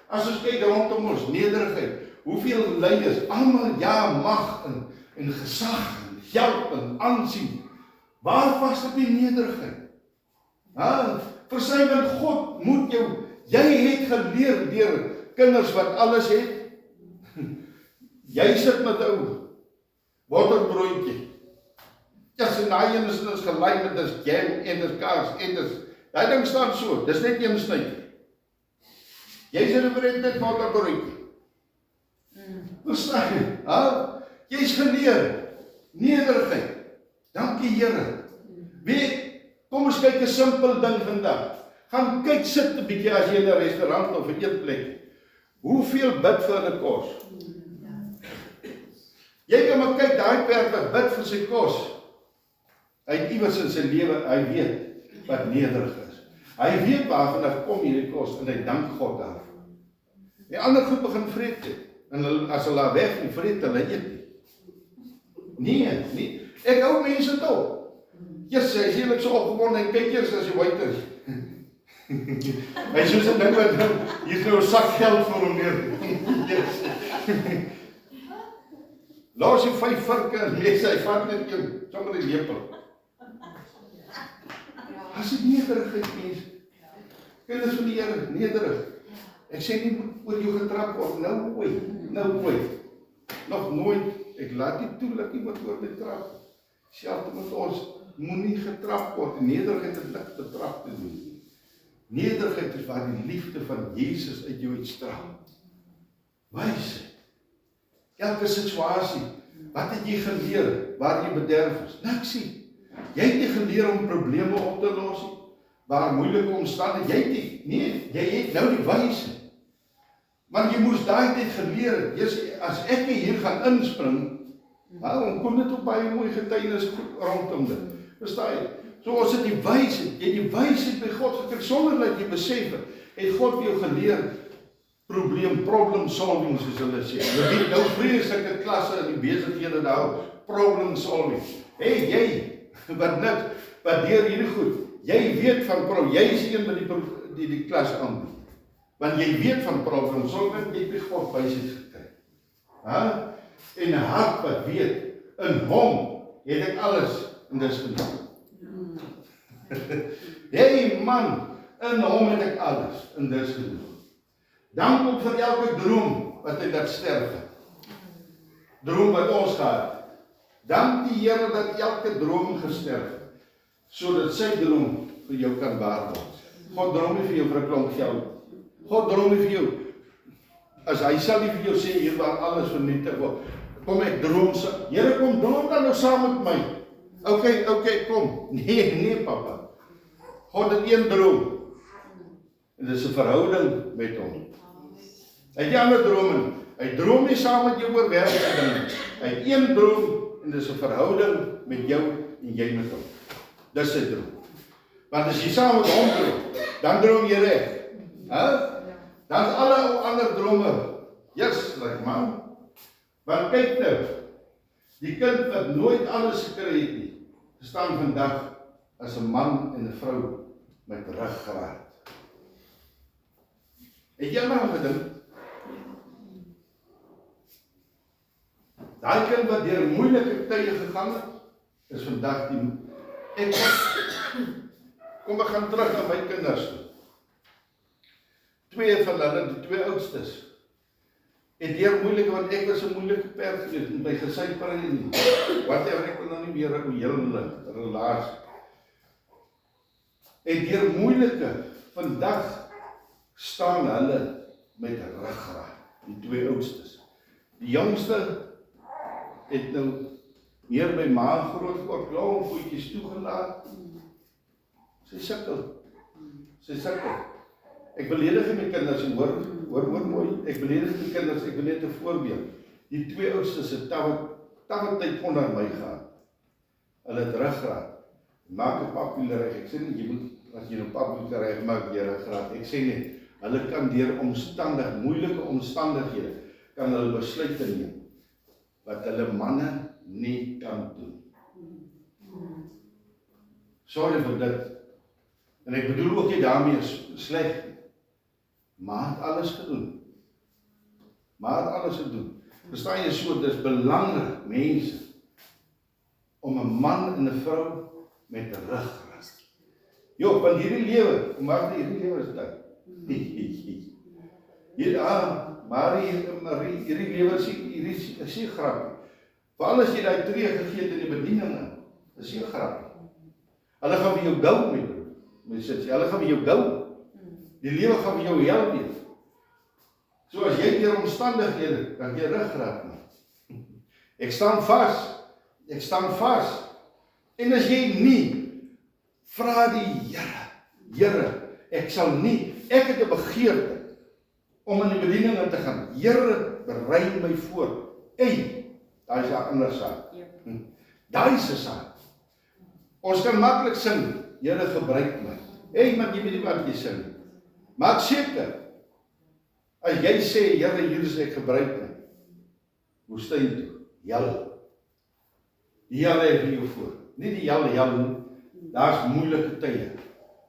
As ons kyk rondom ons, nederigheid. Hoeveel leiers, almal ja, mag en gesag en geld en aansien. Waar was dit die nederigheid? Versy want God moet jou, jy het geleer deur kinders wat alles het. Jy sit met ou botterbroodjie. Ja, sy naai en is gelyk met dis jam en dis kaas en dis, daai ding staan so, dis net een snytjie. Jy sit met botterbroodjie. Verstaan, jy is geleer, nederigheid. Dankie Here. Kom ons kyk 'n simpel ding vandag. Gaan kyk, sit 'n bietjie as jy in 'n restaurant of 'n eetplek. Hoeveel bid vir hulle kos? Jy kan maar kyk, daai perk wat bid vir sy kos. Hy het iewers in sy lewe, hy weet wat nederig is. Hy weet waarvan hy kom hierdie kos en hy dank God daarvoor. Die ander goed begin vreet het. En as hulle weg en vreet, hulle eet nie. Nee. Ek hou mense toe. Jesus, hy is heerlik so opgewonde en kyk eers as hy buite is. Hy is soos 'n ding wat hier is nou 'n sak geld vir hom neer. Los jy 5 virke en hy vat net een, sommer die lepel. As dit nederigheid is, kinders van die Here, nederig. Ek sê nie oor jou getrap word, nou ooit. Nog nooit, ek laat nie toe dat iemand oor my trap. Selfs met ons, moenie getrap word. Nederigheid het niks betrap te doen. Nederigheid is waar die liefde van Jesus uit jou uitstraal. Wys. Elke situasie, wat het jy geleer waar jy bederf is? Niksie. Jy het nie geleer om probleme op te los nie. Waar moeilike omstandighede, jy het nou die wyse. Want jy moes daai tyd geleer het, as ek hier gaan inspring, kom dit op baie mooi getuienis rondom dit. Verstaan jy? So ons het die wysheid, jy die wysheid by God gekry, sonder dat jy besef het God jou geleer problem solving, soos hulle sê. Jy nou vreeslike klasse in die besighede nou, problem solving. Hey, jy, wat deur hierdie goed, jy weet van jy is een met die klas aanbied. Want jy weet van problem solving, jy het by God wysheid gekry. En 'n hart wat weet, in hom het ek alles en dis genoeg. Hey man, in hom het ek alles en dis genoeg. Dank ook vir elke droom wat hy laat sterf het. Droom wat ons gehad het. Dank die Here dat elke droom gesterf het, sodat sy droom vir jou kan waar word. God droom nie vir jou vir 'n klomp geld. God droom nie vir jou, as hy sal nie vir jou sê, hier waar alles vernietig word. Kom ek droom, Here kom droom dan nou saam met my. Okay, kom. Nee papa. God het een droom. En dit is 'n verhouding met hom. Hy het nie ander drome. Hy droom nie saam met jou oor wêreldse dinge. Hy het een droom en dit is 'n verhouding met jou en jy met hom. Dis sy droom. Want as jy saam met hom droom, dan droom jy reg. Dan is alle ander drome, like man. Want kyk nou, die kind wat nooit alles gekry het nie, staan vandag as 'n man en 'n vrou met ruggraat. Het jy maar gedink? Daai kind wat deur moeilike tye gegaan het, is vandag kom ek gaan terug na my kinders toe. twee van hulle, die twee oudstes, het deur moeilike, want ek was 'n moeilike perd geweest, met my gesypering nie. Whatever, ek wil nou nie meer 'n hele relasie. Het deur moeilike, vandag staan hulle met ruggraat, die twee oudstes. Die jongste het nou meer by ma groot geword, klaar voetjies toegelaat. Sy sukkel. Ek beledig my kinders, en hoor mooi, ek beledig my kinders, ek wil net 'n voorbeeld. Die twee oudstes het tawwe tyd onder my gehad. Hulle het ruggraat. Maak 'n papier reg. Ek sê nie, jy moet, as jy 'n papier reg maak, jy ruggraat. Ek sê net, hulle kan deur moeilike omstandighede, kan hulle besluite neem, wat hulle manne nie kan doen. Sorry vir dit. En ek bedoel ook nie daarmee sleg. Maar het alles gedoen. Verstaan jy so, dit is belangrik, mense, om 'n man en 'n vrou met 'n ruggraat. Jo, want hierdie lewe, hierdie lewe is dit. Hierdie lewe is nie grappie. Veral as jy daai tree gegee het in die bediening, is nie grappie. Hulle gaan vir jou gou mee. Hulle gaan vir jou gou. Die lewe gaan vir jou help weer. So as jy deur omstandighede, dan jy ruggraat nie. Ek staan vas. En as jy nie, vra die Here, ek het 'n begeerte om in die bediening in te gaan. Here, berei my voor. Daai is 'n ander saak. Daai is 'n saak. Ons kan maklik sing, Here, gebruik my. Maar jy weet nie wat jy sing. Maak seker, as jy sê, Here, hier is ek, gebruik my, woestyn toe, jal. Die jal lê vir jou voor. Nie die jal, daar's moeilike tye,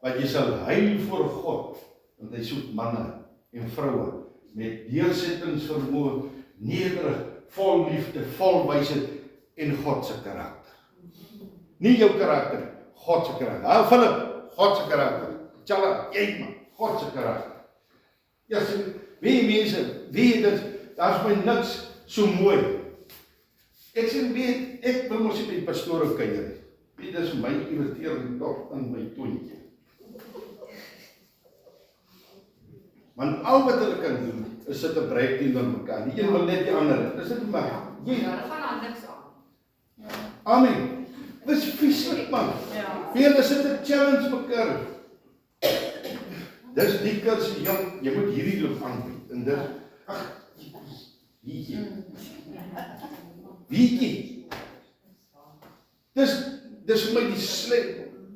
wat jy sal huil voor God, want hy soek manne en vroue, met deursettingsvermoë, nederig, vol liefde, vol wysheid, en God se karakter. Nie jou karakter, God se karakter. Philip, God se karakter. Tjalla, jy man, God se karakter. Ja, wie mense, wie dit, daar is my niks so mooi. Ek sê, ek wil mos nie met pastore kuier. Dit is my irriterende tot in my toontjie. Want al wat hulle kan doen, is sit 'n breek teen dan mekaar. Die een wil net die ander. Is dit maar? Ja, hulle gaan aan niks aan. Amen. Dis vieslik man. Hulle sit 'n challenge mekaar. Dis die kursus, jy moet hierdie loop aanbied. En dis, Wiekie. Dis vir my die sleg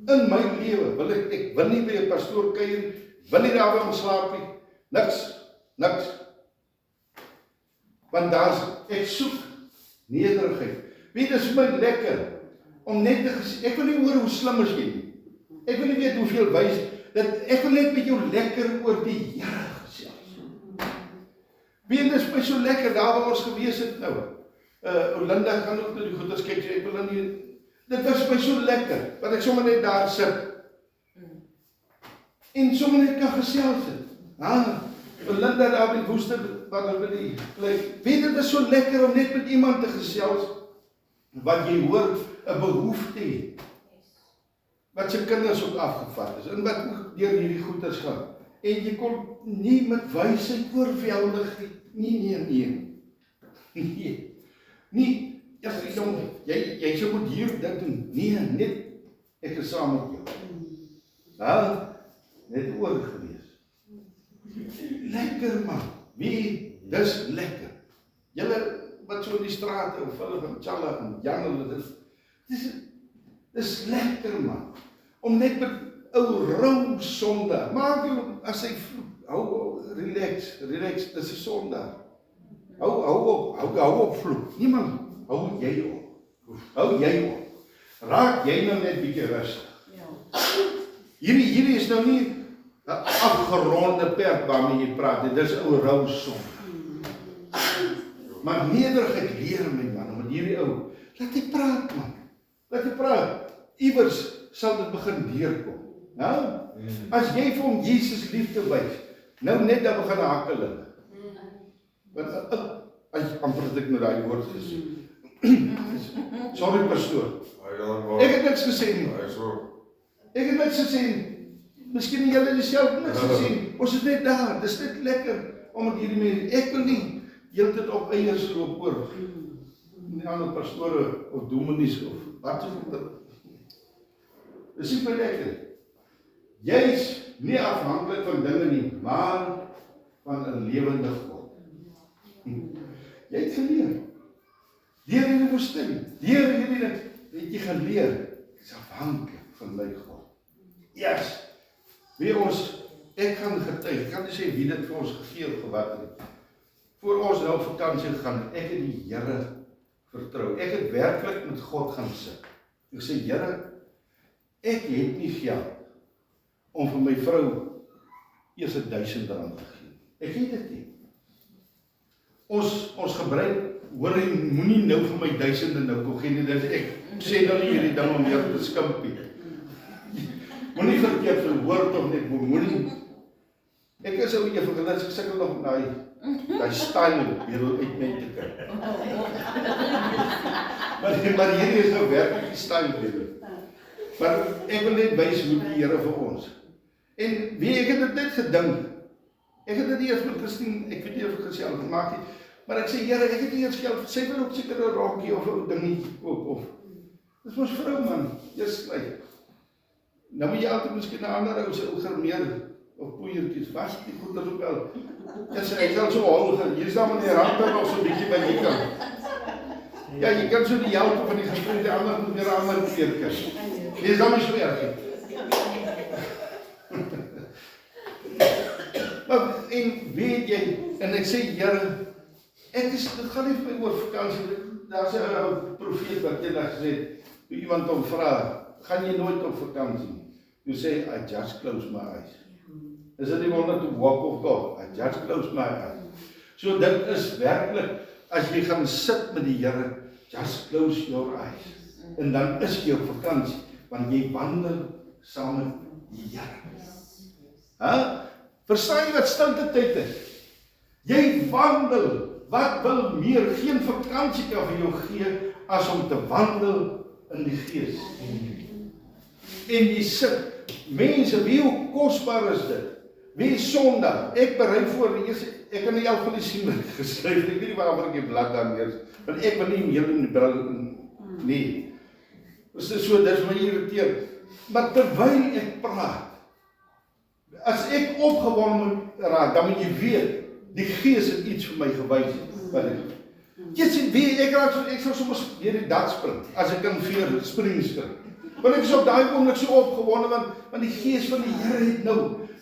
in my lewe. Ek wil nie by 'n pastoor kuier, wil nie daar by hom slaap nie. Niks. Want ek soek nederigheid. Weet, dis vir my lekker om net te gesê, ek wil nie hoor hoe slim is jy nie. Ek wil nie weet hoeveel wys, ek wil net met jou lekker oor die Here gesels. Weet, dis vir my so lekker, daar waar ons gewees het nou. Olinda gaan ook na die goeders kyk, ek wil dan nie, dit was vir my so lekker, wat ek sommer net daar sit. En sommer net kan gesels het. Olinda daar by Woester, wat hulle by die plek. Weet, dit is so lekker om net met iemand te gesels, wat jy hoor, 'n behoefte het. Wat sy kinders ook afgevat is, en wat ook deur hierdie goeders gaan. En jy kon nie met wysheid oorweldig nie. Nee, jy sou moet hier dit doen. Nee, net ek is saam met jou. Net oor gewees. Lekker man. Wie, dis lekker. Julle wat so in die strate, of hulle van Tjalla en Jan, dis lekker man. Om net met ou rou sondag, maak jy as hy vloek, hou relax, dis 'n sondag. Hou op vloek. Niemand, hou jy op. Raak jy nou net bietjie rustig. Hierdie is nou nie 'n afgeronde perd waarmee jy praat, dit is ou rou sondag. Maar nederigheid leer my man, met hierdie ou, laat hy praat man, iewers sal dit begin deurkom. Nou, as jy vir hom Jesus liefde wys, Nou net dan begin hakel hulle. Want amper het ek nou daai woord gesê. Sorry pastoor. Ek het niks gesê nie. Ek het niks gesê nie. Miskien julle dieselfde niks gesê nie. Ons is net daar. Dis net lekker om met hierdie mense. Ek wil nie heeltyd op eiers loop oor die ander pastore of dominees of wat ook al. Dis nie vir lekker. Jy is nie afhanklik van dinge nie, maar van 'n lewende God. Jy het geleer. Deur in die woestyn, deur hierdie ding, het jy geleer, is afhanklik van my God. Yes. Wie ons, ek gaan getuig, ek kan nie sê wie dit vir ons gegee of wat nie. Voor ons nou op vakansie gegaan, ek het die Here vertrou. Ek het werklik met God gaan sit. Ek sê, Here, ek het nie geld om vir my vrou eers R1000 te gee. Ek het dit nie. Ons gebruik, hoor jy, moenie nou vir my R1000 nou kon gee nie, dat ek sê nou nie hierdie ding om jou te skimpie. Moenie verkeerd verwoord of net, moenie. Ek is ou evangelis, ek sukkel nog met daai style weer uit my te kyk. Maar hierdie is nou werklik die style weer. Maar ek wil net wys hoe die Here vir ons. En wie ek het dit net gedink. Ek het dit nie eers met Christine, ek weet nie of ek gesels gemaak het, maar ek sê Here, ek het nie eers geld, sy wil ook seker 'n rokkie of 'n dingie koop of. Dis mos vrou man, jy's klein. Nou moet jy altyd miskien 'n ander ou se ou germeer of poeiertjies was die goeders ook al. Ja, sy het al so hol, hier is dan meneer Hunter nog so 'n bietjie by die kant. Ja, jy kan so die help van die gesprek, die ander moet weer 'n ander keer kry. Dis dan nie so erg. Maar en weet jy, en ek sê Here, dit gaan nie vir my oor vakansie. Daar's 'n profeet wat eendag gesê het, toe iemand hom vra, gaan jy nooit op vakansie nie? Jy sê, I just close my eyes. Is dit nie wonder to walk of God? I just close my eyes. So dit is werklik, as jy gaan sit met die Here, just close your eyes. En dan is jy op vakansie, want jy wandel saam met die Here. Verstaan jy wat stilte tyd is? Jy wandel, wat wil meer, geen vakansie kan vir jou gee, as om te wandel in die Gees. En jy sit, mense, wie hoe kosbaar is dit? Wie Sondag, ek berei voor, ek kan nie al van die sien geskryf, ek weet nie waarom ek die blad daar neer, want ek wil nie heel in die bril, nee. So, dit is my irriteer. Maar terwyl ek praat, as ek opgewonde moet raak, dan moet jy weet, die Gees het iets vir my gewys. Jy sê, ek sal soms weer die dak spring, as ek in veer spring skrik. Want ek is op daai oomblik so opgewonde, want die Gees van die Here het nou,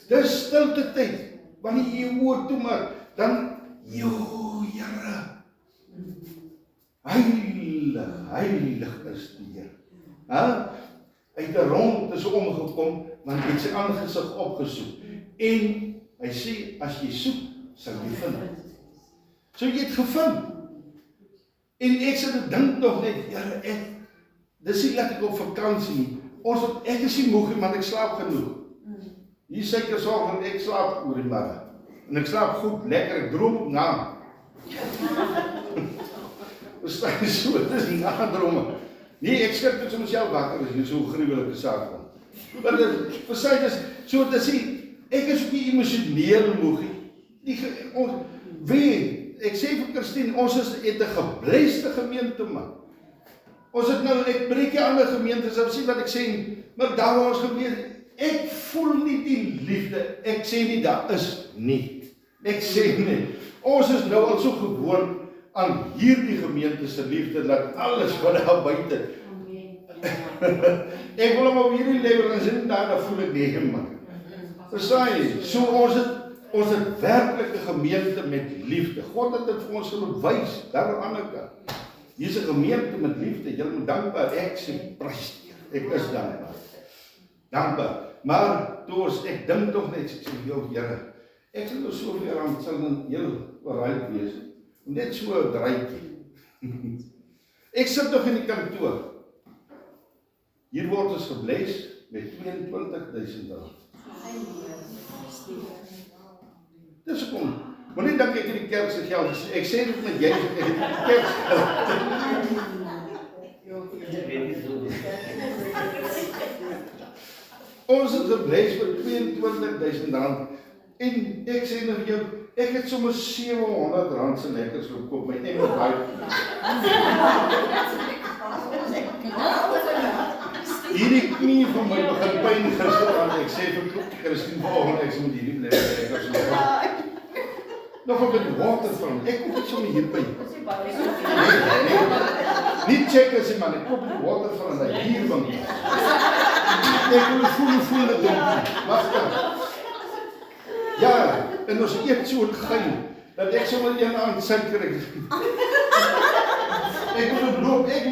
dis stilte tyd, wanneer jy jou oor toemaak, dan, Here, heilig is die Here. Uit die rond is omgekom, want hy het sy aangesig opgesoek. En hy sê, as jy soek, sal jy vind. So jy het gevind. En ek sê, dit dink nog net, Here, dis nie dat ek op vakansie nie. Ek is nie moeg, maar ek slaap genoeg. Hier seker sorg, want ek slaap oor die middag. En ek slaap goed, lekker, ek droom na. Verstaan jy so, dit is nagedrome. Nee, ek skrik net so myself wakker, as jy so gruwelike saak kom. Maar dit, verstaan jy, so te sê, ek is ook nie emosioneel moeg. Ek sê vir Christine, ons het 'n gebleste gemeente, man. Ons het nou, ek breek die ander gemeentes, ek sê wat ek sê, maar daar waar ons gemeente, ek voel nie die liefde, ek sê nie, daar is nie. Ek sê nie, ons is nou al so gewoon aan hierdie gemeente se liefde, dat alles wat daar buite. Ek wil hom op hierdie level, en sê daar voel ek nie, man. Verstaan jy? So ons het werklik 'n gemeente met liefde. God het dit vir ons gewys, daar aan die ander kant. Hier is 'n gemeente met liefde, jy moet dankbaar, ek sê prys die Here. Ek is dankbaar. Dankbaar. Maar toe ek dink tog net, ek sê, jou Here, ek sal nou soveel rand sal dan heel bereid wees. Net so 'n draaitjie. Ek sit nog in die kantoor. Hier word ons gebless met R22,000. Dis hoekom. Moenie dink ek het die kerk se geld gesê. Ek sê dit met jy, ek het die kerk se geld. Ons het gebless vir R22,000 en ek sê nou vir jou, ek het sommer R700 se lekkers gekoop, my emmer baie. Hierdie knie van my begin pyn gisterand, ek sê vir Christine vanoggend, ek sê met hierdie lekkers nog 'n bietjie water van, ek koop dit sommer hier by. Nie check as jy man, ek koop die water van hulle hier van. Ek wil voel dit doen. Wag dan. Ja, en ons eet so gein, dat ek sommer een aand suiker ek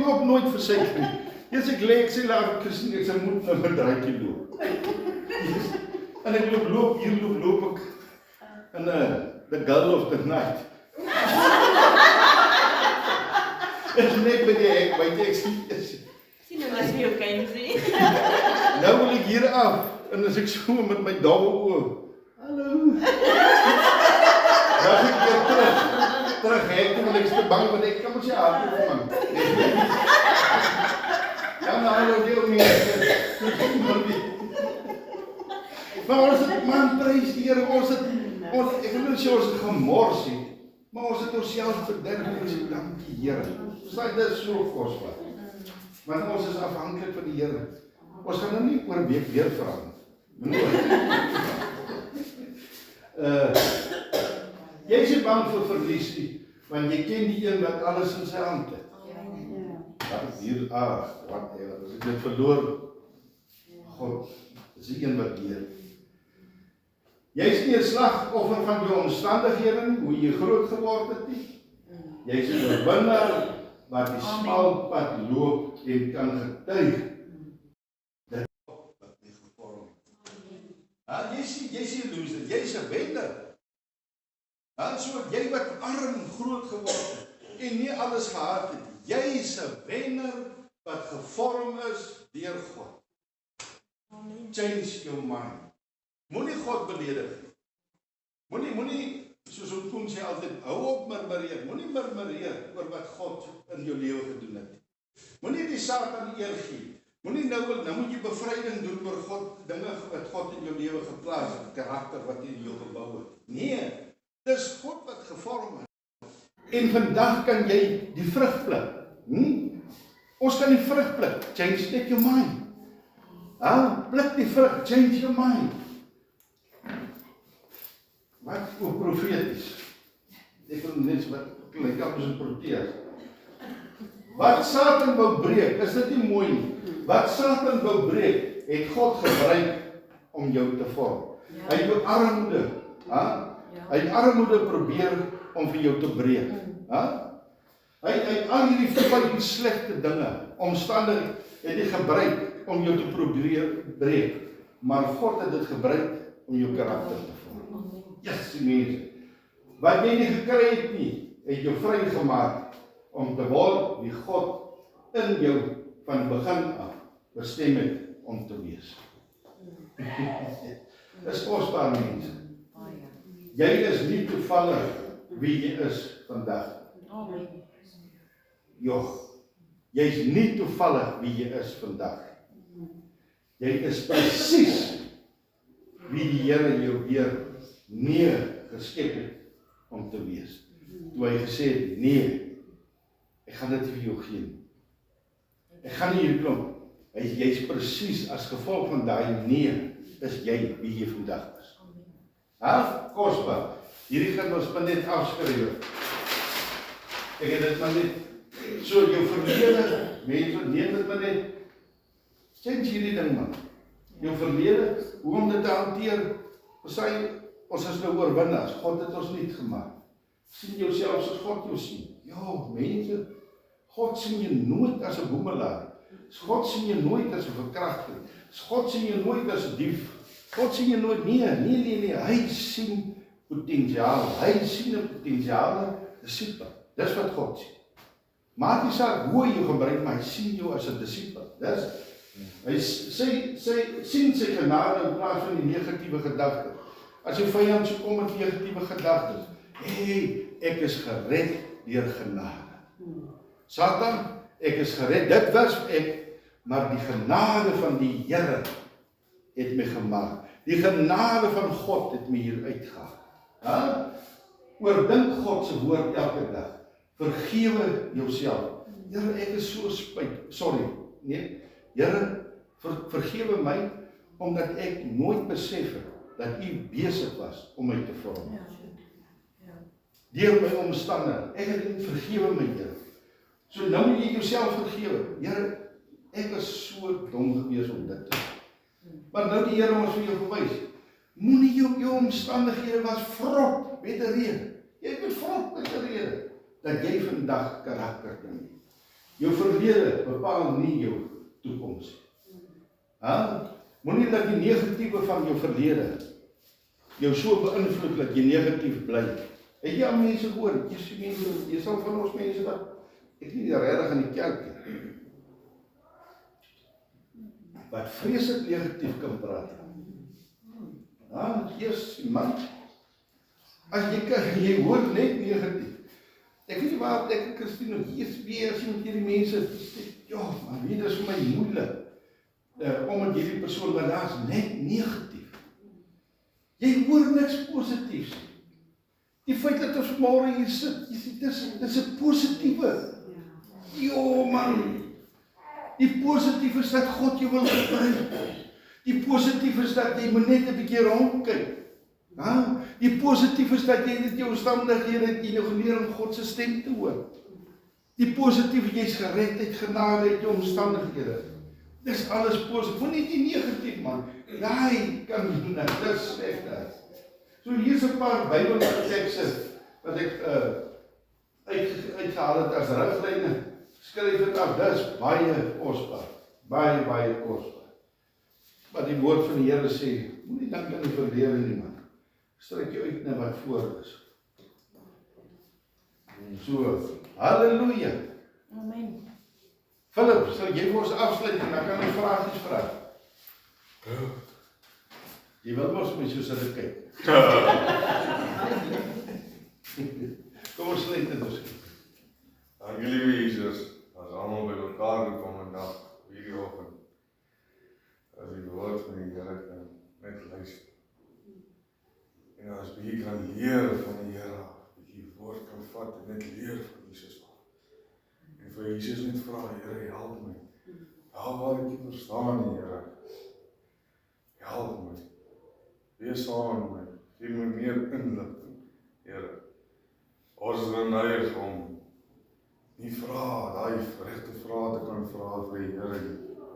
loop nooit vir suiker nie. Eers ek lê, ek sê laat Christine, ek sê moet nou 'n draadjie loop. En ek loop ek in the girl of the night. Ek net by die hek, by die ek Sien nou as jy ook kan sien. nou wil ek hier af, en as ek so met my dawe oë, hallo. Dan ek weer terug hek, want ek is te bang, want ek kan mos jy aardie man. Ja, nou hallo, deel meer. Maar ons het, man, prys die Here, ek wil nie sê ons het gemors nie, maar ons het onsself verderf en ons sê dankie Here. Verstaan, dit is so kosbaar. Want ons is afhanklik van die Here. Ons gaan nou nie oor 'n week weer verander. Jy is nie bang vir verlies nie, want jy ken die een wat alles in sy hand het. Wat is hier, whatever, as ek dit verloor, God, is die een wat leer. Jy is nie 'n slagoffer van jou omstandighede nie, hoe jy groot geword het nie. Jy is 'n oorwinnaar wat die smal pad loop en kan getuig. Dit wat jy gevorm het. Jy is 'n loser, jy is 'n wenner. So jy wat arm groot geword het en nie alles gehad het. Jy is 'n wenner wat gevorm is deur God. Change your mind. Moenie God beledig. Moenie, soos ons Koen sê altyd, hou op murmureer. Moenie murmureer oor wat God in jou lewe gedoen het. Moenie die Satan eer gee. Moenie nou moet jy bevryding doen oor God, dinge wat God in jou lewe geplaas het, karakter wat hy in jou gebou het. Nee, dis God wat gevorm het. En vandag kan jy die vrug pluk. Ons kan die vrug pluk. Change net your mind. Pluk die vrug, change your mind. Wat oor profeties. Ek wil net wat klink as 'n Proteas. Wat Satan wou breek, is dit nie mooi nie. Wat Satan wou breek, het God gebruik om jou te vorm. Hy het jou armoede, hy het armoede probeer om vir jou te breek. Hy het al hierdie vyf slegte dinge, omstandighede het hy gebruik om jou te probeer breek. Maar God het dit gebruik om jou karakter te vorm. Yes, mense. Wat jy nie gekry het nie, het jou vrygemaak om te word wie God in jou van begin af bestem het om te wees. Dis kosbaar, mense. Jy is nie toevallig wie jy is vandag. Jy is nie toevallig wie jy is vandag. Jy is presies wie die Here jou weer geskep het om te wees. Toe hy gesê het, nee, ek gaan dit vir jou gee. Ek gaan nie hier klomp. Jy is presies as gevolg van daai nee, is jy wie jy vandag is. Kosbaar. Hierdie gaan ons maar net afskryf. Ek het dit maar net, so jou verlede, mense, neem dit maar net, change hierdie ding man. Jou verlede, hoe om dit te hanteer, ons is nou oorwinnaars, God het ons niet gemaak. Sien jouself soos God jou sien. Ja, mense, God sien jy nooit as 'n boemelaar. God sien jy nooit as 'n verkragter. God sien jy nooit as 'n dief. God sien jy nooit, nee, hy sien potensiaal. Hy sien 'n potensiale disipel. Dis wat God sien. Maak nie saak hoe hy jou gebruik, maar hy sien jou as 'n disipel. Hy sien sy genade in plaas van die negatiewe gedagte. As jou vyand so kom met negatiewe gedagtes, hey, ek is gered deur genade. Satan, ek is gered, dit was ek, maar die genade van die Here het my gemaak. Die genade van God het my hier uitgehaal. Oordink God se woord elke dag. Vergewe jouself. Here, ek is so spyt. Sorry. Nee. Here, vergewe my omdat ek nooit besef het dat U besig was om my te vorm. Deur my omstandighede. Ek het nie vergewe my, Here. So nou moet jy jouself vergewe. Here, ek was so dom gewees om dit te doen. Maar nou die Here ons vir jou gewys. Moenie jou omstandighede was vrot met 'n rede. Jy moet vrot met 'n rede dat jy vandag karakter kan hê. Jou verlede bepaal nie jou toekoms. Moenie dat die negatiewe van jou verlede jou so beïnvloed dat jy negatief bly. Het jy al mense gehoor? Jy sal van ons mense wat ek nie regtig in die kerk nie. Wat vreeslik negatief kan praat. Jesus, man. As jy hoor net negatief. Ek weet nie waar ek en Christine nog eers weer as jy met hierdie mense sê, ja, maar weet, dit is vir my moeilik. Om met hierdie persoon, maar daar is net negatief. Jy hoor niks positiefs. Die feit dat ons môre hier sit, jy sê, dis 'n positiewe. Jo, man. Die positief is dat God jou wil gebruik. Die positief is dat jy moet net 'n bietjie rondkyk. Die positief is dat jy net jou omstandighede het, jy nou geleer om God se stem te hoor. Die positief, jy's gered uit genade uit jou omstandighede. Dis alles positief. Moenie die negatief, man. Daai kan doen, dis sleg dit. So hier's 'n paar Bybeltekste wat ek uitgehaal het as riglyne. Skryf dit af, dis baie kosbaar. Baie kosbaar. Maar die woord van die Here sê, moenie dink aan die verlede nie, man. Stryk jou uit na wat voor is. So, halleluja. Amen. Philip, sal jy vir ons afsluit en dan kan jy vragies vra. Jy wil mos my soos hulle kyk. Kom ons sluit dit ons. Dankie liewe Jesus, as almal by mekaar gekom vandag, hierdie oggend. As die woord van die Here kan net luister. En as jy kan leer van die Here, dat jy die woord kan vat en net leer van Jesus. En vir Jesus net vra, Here, help my. Daar waar ek nie verstaan nie, Here. Help my. Wees saam met my. Gee my meer inligting, Here. Ons is neig om nie vra, daai regte vrae te kan vra vir die Here.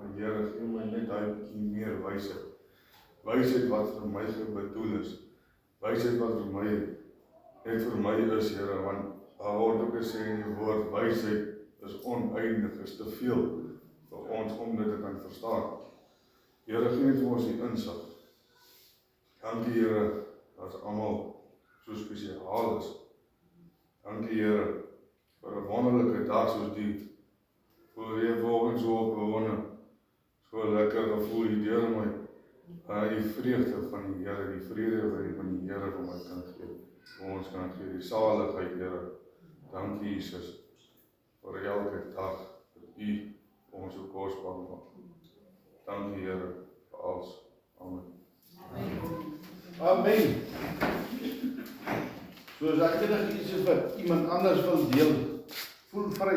En Here, gee my net daai bietjie meer wysheid. Wysheid wat vir my bedoel is. Wysheid wat vir my, net vir my is, Here, want daar word ook gesê in die woord, wysheid is oneindig, is te veel vir ons om dit te kan verstaan. Here, gee net vir ons die insig. Dankie, Here, dat almal so spesiaal is. Dankie, Here, vir 'n wonderlike dag soos die. Voel weer volgens so opgewonde, so lekker gevoel hier deur my. Die vreugde van die Here, die vrede van die Here vir my kan gee. Vir ons kan gee, die saligheid, Here. Dankie, Jesus, vir elke dag dat U ons so kosbaar maak. Dankie, Here, vir alles. Amen. Amen. So as ek dit iets is wat iemand anders wil deel, voel vry.